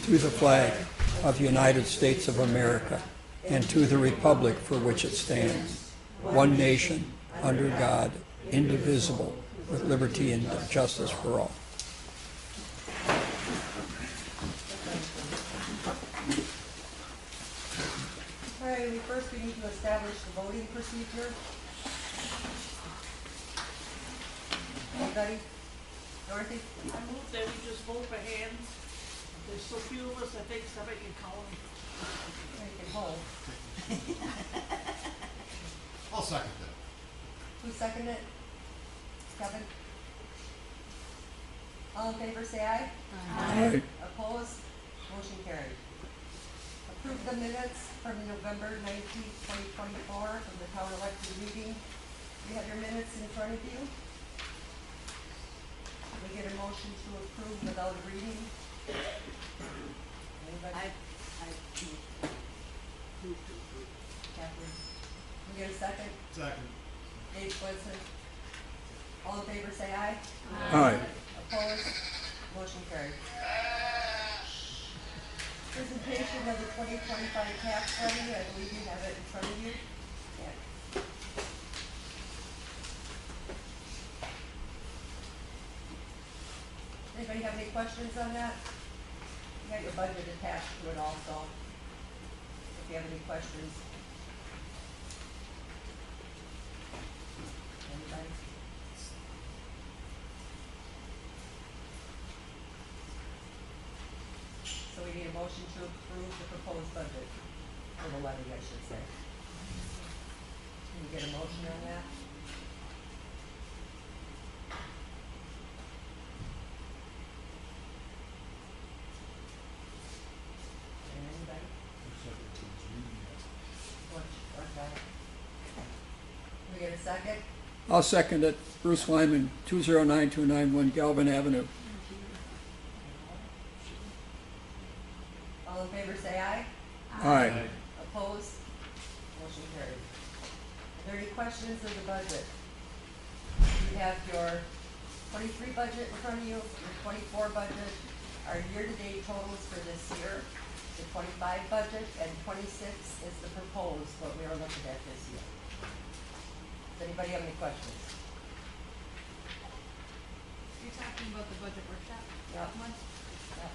to the flag of the United States of America and to the republic for which it stands, one nation, under God, indivisible, with liberty and justice for all. All right, first we need to establish the voting procedure. Anybody? Dorothy? I move that we just vote by hands. There's so few of us, I think somebody can count them. You can hold. I'll second that. Who seconded it? Kevin? All in favor, say aye. Aye. Opposed? Motion carried. Approve the minutes from November 19th, 2024 from the town elected meeting. You have your minutes in front of you. We get a motion to approve without reading. Anybody? Catherine? We get a second? Second. Dave Swenson? All in favor, say aye. Aye. Opposed? Motion carried. Presentation of the 2025 tax levy, I believe you have it in front of you. Yeah. Anybody have any questions on that? You got your budget attached to it also, if you have any questions. Anybody? So we need a motion to approve the proposed budget, or the levy, I should say. Can you get a motion on that? Anybody? What's that? Can we get a second? I'll second it. Bruce Lyman, 209291 Galvin Avenue. All in favor, say aye. Aye. Opposed? Motion carried. Are there any questions of the budget? You have your 23 budget in front of you, your 24 budget, our year-to-date totals for this year, the 25 budget, and 26 is the proposed, what we are looking at this year. Does anybody have any questions? You're talking about the budget workshop? Yep. One? Yep.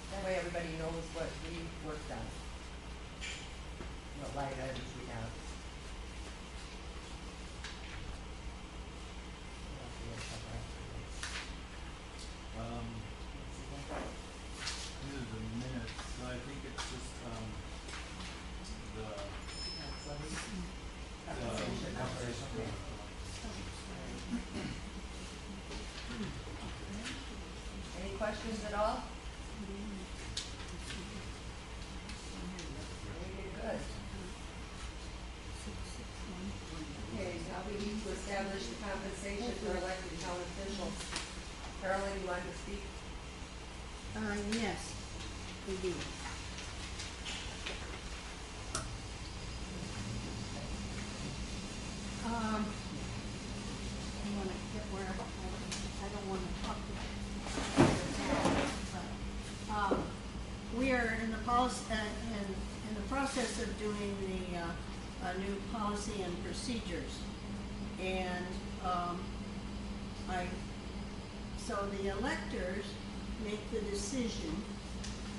That way everybody knows what we worked on. What line items we have. These are the minutes, so I think it's just, Compensation numbers, okay. Any questions at all? Very good. Okay, now we need to establish the compensation for elected town officials. Carolyn, you want to speak? Yes, we do. I wanna get where, I don't wanna talk to but, we are in the policy, in the process of doing the, new policy and procedures. And, so the electors make the decision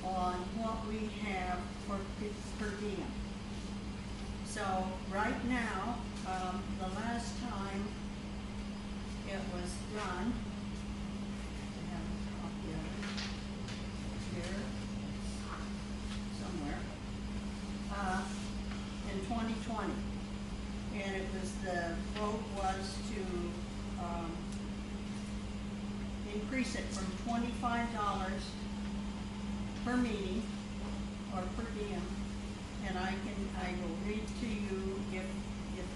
on what we have for per diem. So right now, the last time it was done, I have a copy of it here somewhere, in 2020. And it was, the vote was to, increase it from $25 per meeting or per diem, and I will read to you if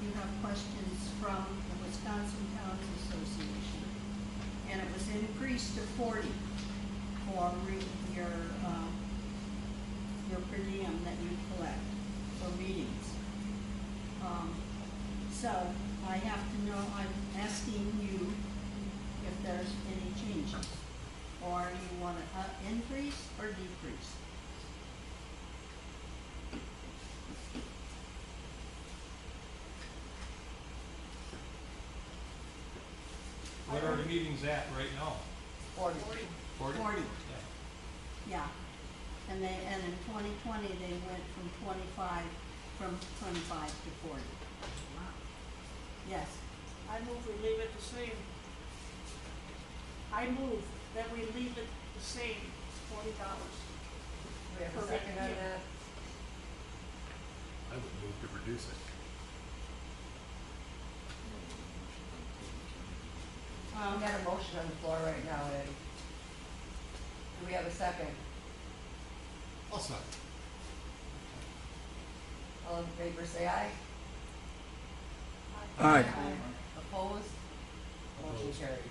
you have questions from the Wisconsin Towns Association. And it was increased to 40 for your per diem that you collect for meetings. So I have to know, I'm asking you if there's any changes, or you want to, increase or decrease? What are the meetings at right now? 40. 40? 40. Yeah. Yeah, and in 2020, they went from 25 to 40. Yes, I move we leave it the same. I move that we leave it the same, $40. Do we have a Correct, second on yeah. that? I would move to reduce it. We got a motion on the floor right now, Eddie. Do we have a second? I'll second. All in favor, say aye. Aye. Opposed? Motion Opposed. carried.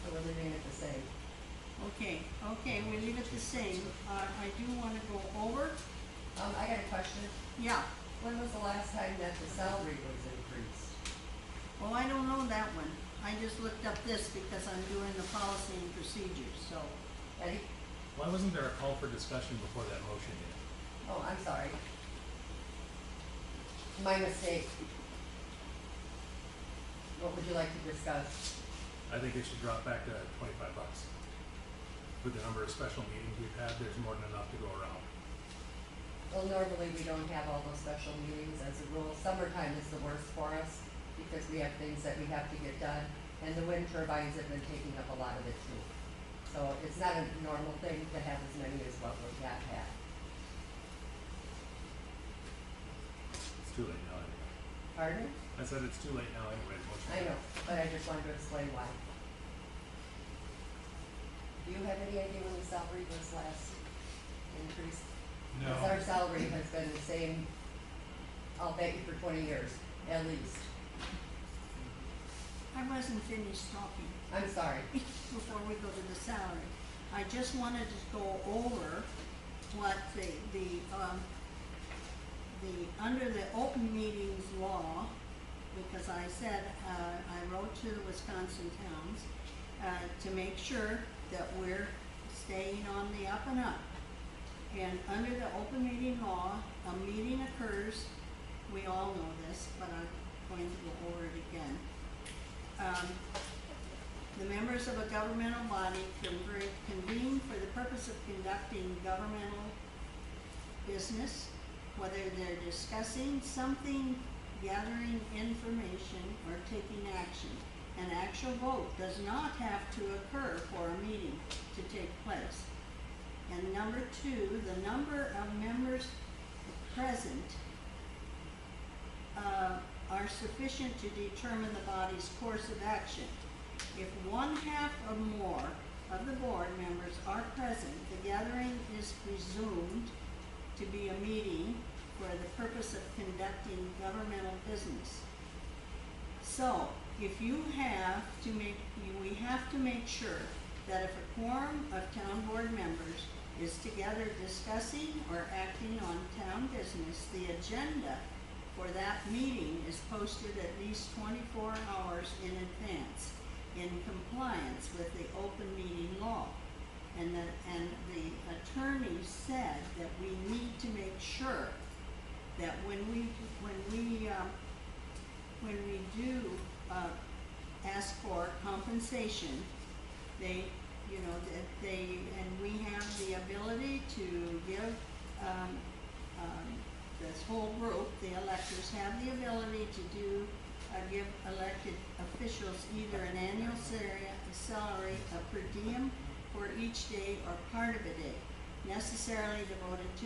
So we're leaving it the same. okay, we leave it the same. I do wanna go over, I got a question. yeah, When was the last time that the salary was increased? well, I don't know that one. I just looked up this because I'm doing the policy and procedures, so. Eddie? Why wasn't there a call for discussion before that motion yet? Oh, I'm sorry. My mistake. What would you like to discuss? I think it should drop back to $25. With the number of special meetings we've had, there's more than enough to go around. Well, normally we don't have all those special meetings as a rule. Summertime is the worst for us because we have things that we have to get done. And the wind turbines have been taking up a lot of it too. So it's not a normal thing to have as many as what we have had. It's too late now anyway. Pardon? I said it's too late now anyway, the motion. I know, but I just wanted to explain why. Do you have any idea when the salary was last increased? Because our salary has been the same, I'll bet you for 20 years, at least. I wasn't finished talking I'm sorry. before we go to the salary. I just wanted to go over what under the open meetings law, because I said, I wrote to the Wisconsin towns, to make sure that we're staying on the up and up. And under the open meeting law, a meeting occurs, we all know this, but I'm going to go over it again. The members of a governmental body convene for the purpose of conducting governmental business, whether they're discussing something, gathering information, or taking action. An actual vote does not have to occur for a meeting to take place. And number two, the number of members present are sufficient to determine the body's course of action. If 1/2 or more of the board members are present, the gathering is presumed to be a meeting for the purpose of conducting governmental business. So, if we have to make sure that if a quorum of town board members is together discussing or acting on town business, the agenda for that meeting is posted at least 24 hours in advance in compliance with the open meeting law. And the attorney said that we need to make sure that when we do ask for compensation, we have the ability to give this whole group, the electors have the ability to give elected officials either an annual salary, a per diem for each day or part of a day, necessarily devoted to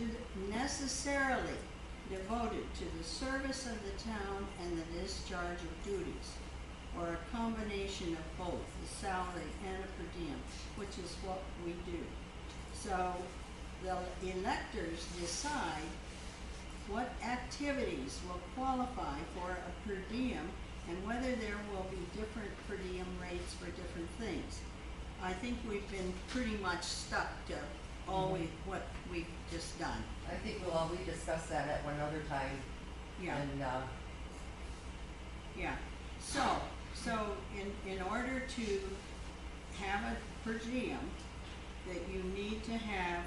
the service of the town and the discharge of duties, or a combination of both, the salary and a per diem, which is what we do. So the electors decide what activities will qualify for a per diem and whether there will be different per diem rates for different things. I think we've been pretty much stuck to what we've just done. I think we discussed that at one other time. Yeah. And, Yeah, so in order to have it per diem, that you need to have,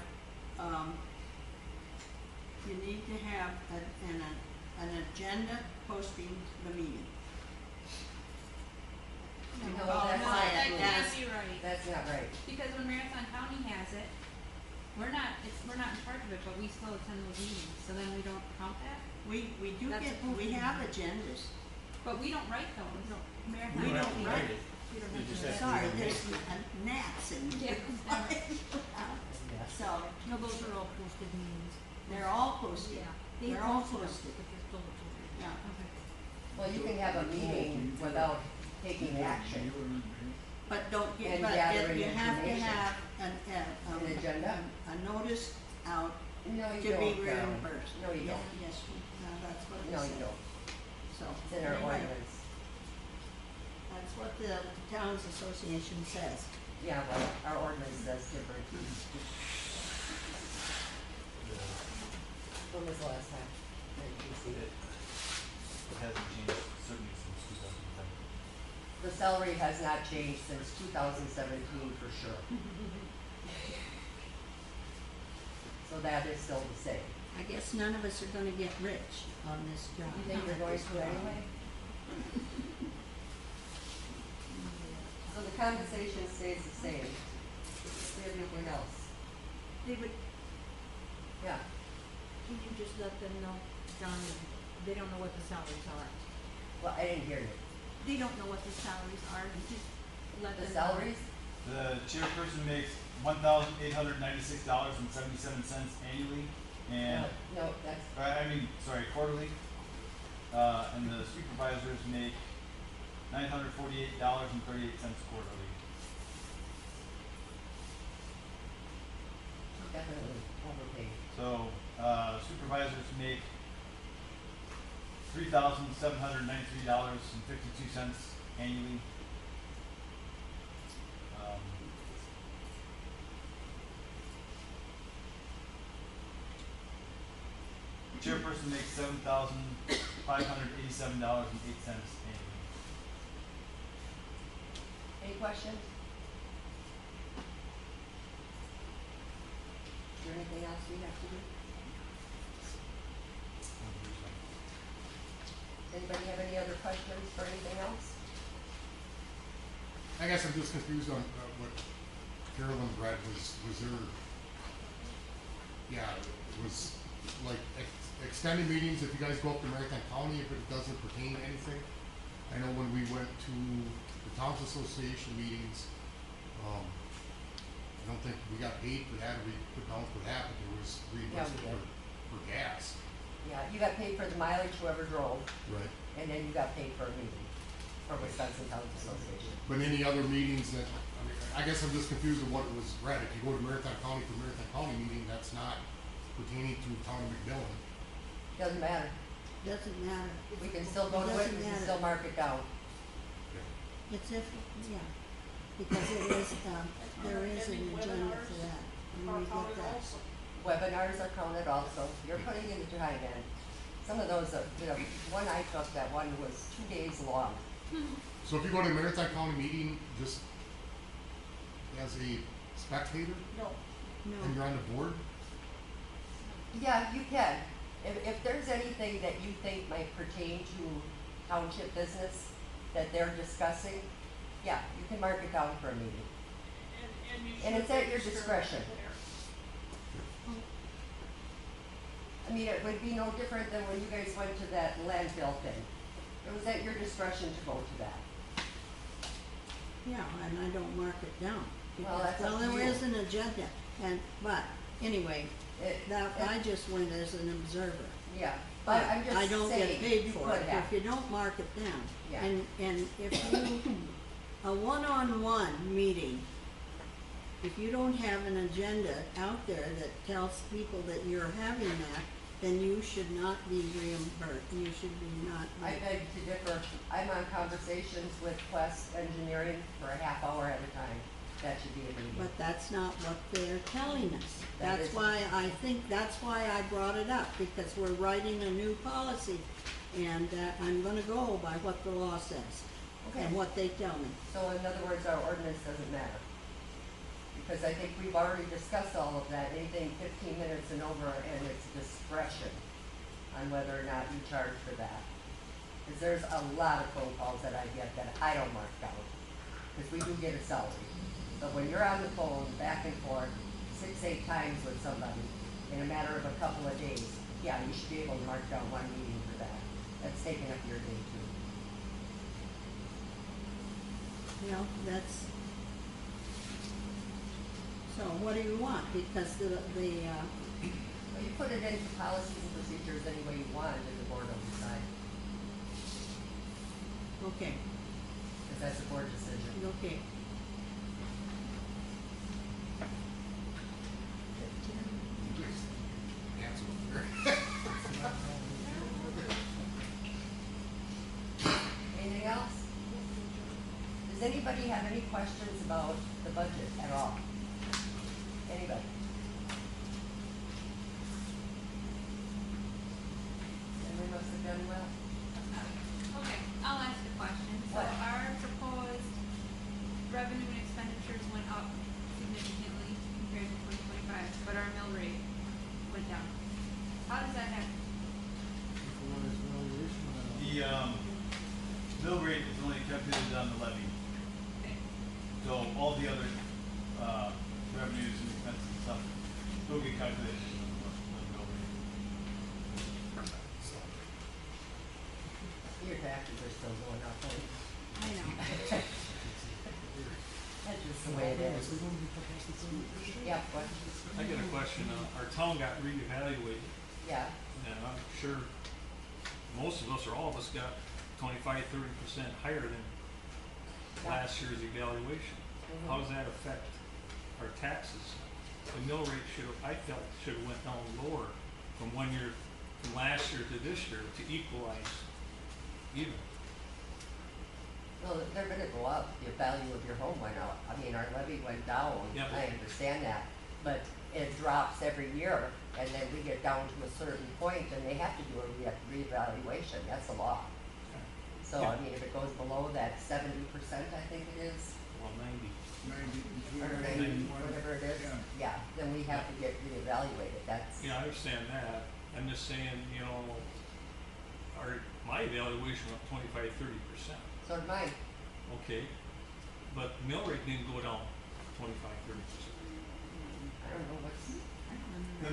an agenda posting the meeting. No, Oh, that's no, not That true. can't be right, That's not right. because when Marathon County has it, we're not in charge of it, but we still attend those meetings, so then we don't count that? We do That's get, supposed we to be- have agendas. But we don't write those. Marathon We don't County write does. it. We don't You have just to. have to Sorry, do there's the gnats in Yeah. Yes. So, No, those are all posted meetings. they're all posted. They They're all posted them, posted. but they're still posted. Yeah. Okay. Well, you can have a meeting without taking action. But don't get, And but gathering you have to information. have An agenda? a notice out No, to you be don't, Carol. reimbursed. No, you Yeah, don't. Yes, that's what it No, says. you don't. So, It's in our anyway, ordinance. that's what the Towns Association says. Yeah, well, our ordinance says different. When was the last time that you see it? It hasn't changed certainly since 2010. The salary has not changed since 2017 for sure. So that is still the same. I guess none of us are gonna get rich on this job. You think you're going to anyway? So the compensation stays the same. Everything else. David, Yeah. can you just let them know, John, they don't know what the salaries are. Well, I didn't hear you. They don't know what the salaries are, you just let The them know. salaries? The chairperson makes $1,896.77 annually, and, No, that's, quarterly. And the supervisors make $948.38 quarterly. definitely overpaid. So, supervisors make $3,793.52 annually. Chairperson makes $7,587.08 annually. Any questions? Is there anything else we have to do? Does anybody have any other questions for anything else? I guess I'm just confused on what Carolyn read was there, yeah, it was like extended meetings if you guys go up to Marathon County, if it doesn't pertain to anything. I know when we went to the Towns Association meetings, I don't think we got paid for that, or we put down for that, but there was reimbursement did. for gas. Yeah, you got paid for the mileage whoever drove, Right. and then you got paid for a meeting for Wisconsin Towns Association. But any other meetings that, I guess I'm just confused with what it was read. If you go to Marathon County for Marathon County meeting, that's not pertaining to Town of McMillan. Doesn't matter. Doesn't matter. We can still go to it, Doesn't we can matter. still mark it down. It's if, yeah, because it is, there is an Every agenda webinars for that, and are we get counted that. also. Webinars are counted also. You're putting in the time in. Some of those, one I took, that one was 2 days long. So if you go to a Marathon County meeting, just as a spectator, No, and No, you're on the board, Yeah, you can. If there's anything that you think might pertain to township business that they're discussing, yeah, you can mark it down for a meeting. and you should. And it's at your register discretion. there. I mean, it would be no different than when you guys went to that landfill thing. It was at your discretion to go to that. yeah, and I don't mark it down. Well, because- that's up to there you. is an agenda, but anyway, I just went as an observer. Yeah, but I'm just saying. I don't get paid you for could it have. if you don't mark it down. Yeah. And if you, a one-on-one meeting, if you don't have an agenda out there that tells people that you're having that, then you should not be reimbursed, you should be not. I beg to differ. I'm on conversations with Quest Engineering for a half hour at a time. That should be a meeting. But that's not what they're telling us. That That's is- why I think, that's why I brought it up, because we're writing a new policy, and I'm gonna go by what the law says. Okay. and what they tell me. So in other words, our ordinance doesn't matter. Because I think we've already discussed all of that, anything 15 minutes and over, and it's discretion on whether or not you charge for that. Because there's a lot of phone calls that I get that I don't mark down, because we do get a salary. But when you're on the phone back and forth 6-8 times with somebody in a matter of a couple of days, yeah, you should be able to mark down one meeting for that. That's taking up your day too. Well, that's, so what do you want? Because Well, you put it into policies and procedures any way you want, and the board will decide, okay, because that's a board decision. okay. Answer here. Anything else? Does anybody have any questions about the budget at all? Anybody? And we must have done well. Okay, I'll ask a question. So What? our proposed revenue and expenditures went up significantly compared to 2025, but our mill rate went down. How does that happen? The, mill rate is only calculated on the levy. Okay. So all the other, revenues and expenses and stuff don't get calculated in the mill rate. Your taxes are still going up, right? I know. That's just the way it is. Yeah, what? I got a question. Our town got reevaluated, Yeah, and I'm sure most of us, or all of us, got 25-30% higher than last year's evaluation. How does that affect our taxes? The mill rate I felt should have went down lower from from last year to this year to equalize even. well, they're gonna go up, the value of your home went up. I mean, our levy went down, Yeah, but- I understand that. But it drops every year, and then we get down to a certain point, and they have to do a reevaluation, that's the law. So, I Yeah. mean, if it goes below that 70%, I think it is, Well, 90. or 90, whatever it is, yeah, then we have to get reevaluated, that's, Yeah, I understand that. I'm just saying, my evaluation went 25-30%. so did mine. Okay, but mill rate didn't go down 25-30%. I don't know what's, The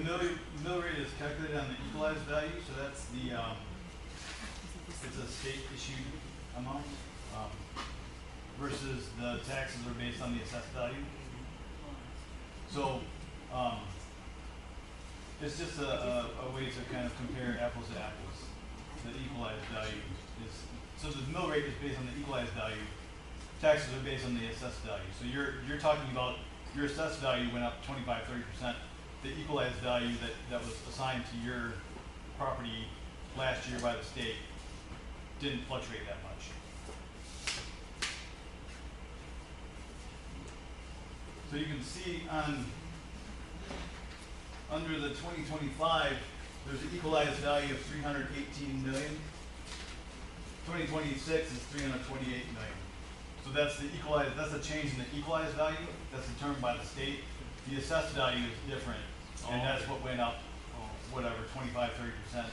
mill rate is calculated on the equalized value, so that's the, it's a state issued amount, versus the taxes are based on the assessed value. So, it's just a way to kind of compare apples to apples. The equalized value is, so the mill rate is based on the equalized value, taxes are based on the assessed value. So you're talking about your assessed value went up 25-30%. The equalized value that was assigned to your property last year by the state didn't fluctuate that much. So you can see under the 2025, there's an equalized value of 318 million. 2026 is 328 million. So that's the equalized, that's a change in the equalized value that's determined by the state. The assessed value is different, and that's what went up, whatever, 25-30%.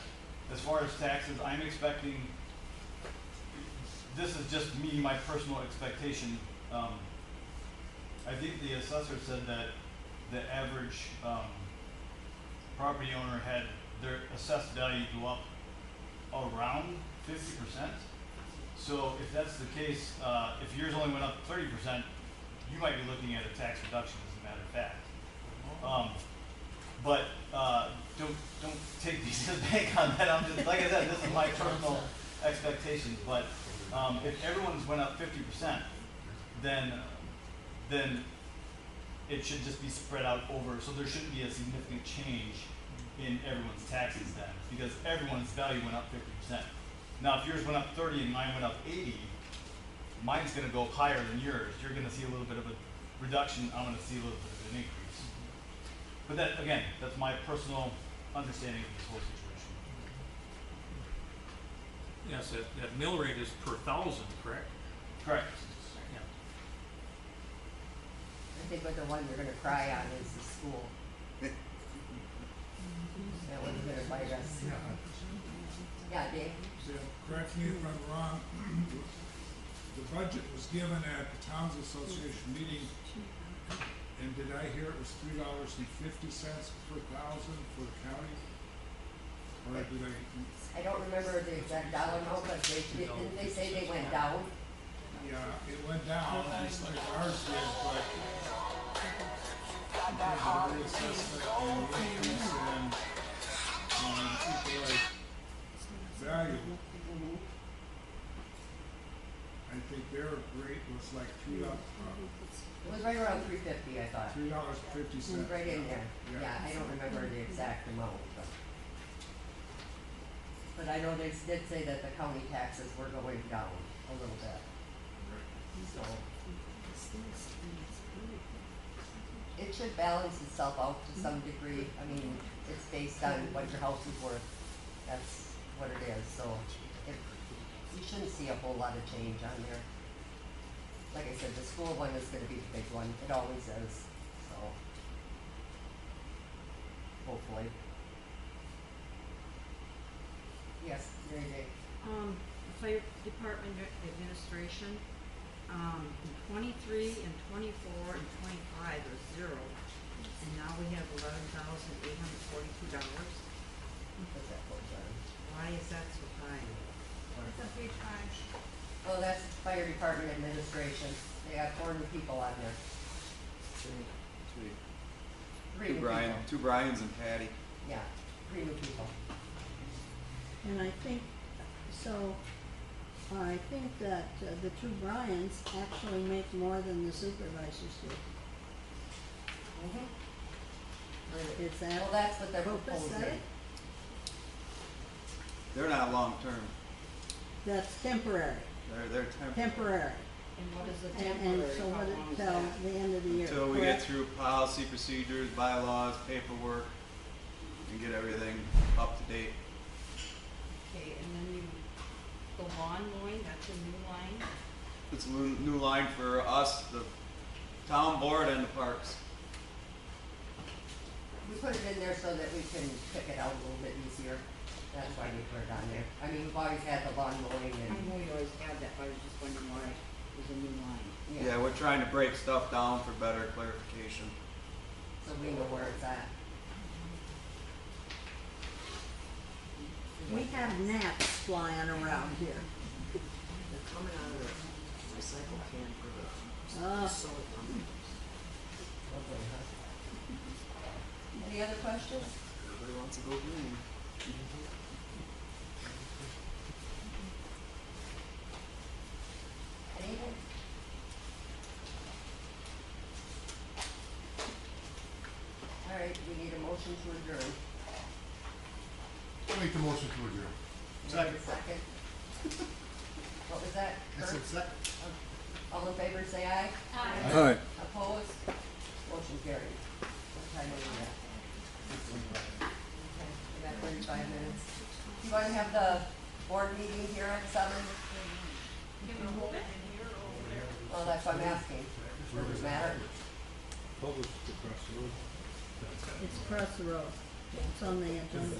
As far as taxes, I'm expecting, this is just me, my personal expectation. I think the assessor said that the average property owner had their assessed value go up around 50%. So if that's the case, if yours only went up 30%, you might be looking at a tax reduction, as a matter of fact. But don't take these as bank on that. I'm just, like I said, this is my personal expectations. But if everyone's went up 50%, then it should just be spread out over. So there shouldn't be a significant change in everyone's taxes then, because everyone's value went up 50%. Now, if yours went up 30 and mine went up 80, mine's going to go higher than yours. You're going to see a little bit of a reduction. I'm going to see a little bit of an increase. But that, again, that's my personal understanding of this whole situation. Yes, that mill rate is per thousand, correct? Correct. Yeah. I think what the one you're gonna cry on is the school. That one's gonna bite us. Yeah, Dave? So, correct me if I'm wrong, the budget was given at the Towns Association meeting, and did I hear it was $3.50 per thousand for the county? Or did I don't remember the exact dollar amount, but didn't they say they went down? yeah, it went down, just like ours did, but because of the reassessment and the increase in, equalized value, I think their rate was like It was right around $3.50, I thought. It $3.50. was right in there. Yeah. Yeah, I don't remember the exact amount, but I know they did say that the county taxes were going down a little bit. So it should balance itself out to some degree. I mean, it's based on what your house is worth. That's what it is. So you shouldn't see a whole lot of change on there. Like I said, the school one is gonna be the big one. It always is. So hopefully. Yes, Mary Jane. Fire department administration, in 23 and 24 and 25 are zero. And now we have $11,842. What's that for, John? Why is that so high? It's on page 5. Oh, that's fire department administration. They got 4 new people on there. Sweet. 3 new people. Two Brians and Patty. Yeah, 3 new people. And I think, so, I think that the two Bryans actually make more than the supervisors do. Is that? Well, that's what they're Purpose proposing. of it? They're not long term. That's temporary, They're temporary. temporary. And what is the And temporary? so How what long it is till that? the end of the year, Until we get correct? through policy, procedures, bylaws, paperwork, and get everything up to date. Okay, and then the lawn mowing, that's a new line? It's a new line for us, the town board and the parks. We put it in there so that we can pick it out a little bit easier. That's why we put it on there. I mean, we've always had the lawn mowing I and, know you always had that, but I was just wondering why there's a new line. Yeah, we're trying to break stuff down for better clarification. so we know where it's at. We have gnats flying around here. They're coming out of the recycle can for the Ah. silicone. Lovely, huh? Any other questions? Everybody wants to go green. Anything? All right, we need a motion to adjourn. I'll make the motion to adjourn. Second. Second. What was that? I said Kurt? second. All in favor, say aye. Aye. All right. Opposed? Motion carried. What time are we at? Okay, we got 35 minutes. You want to have the board meeting here at 7? Can we hold it? Well, that's what I'm asking. Does it matter? It's across the road. It's on the agenda.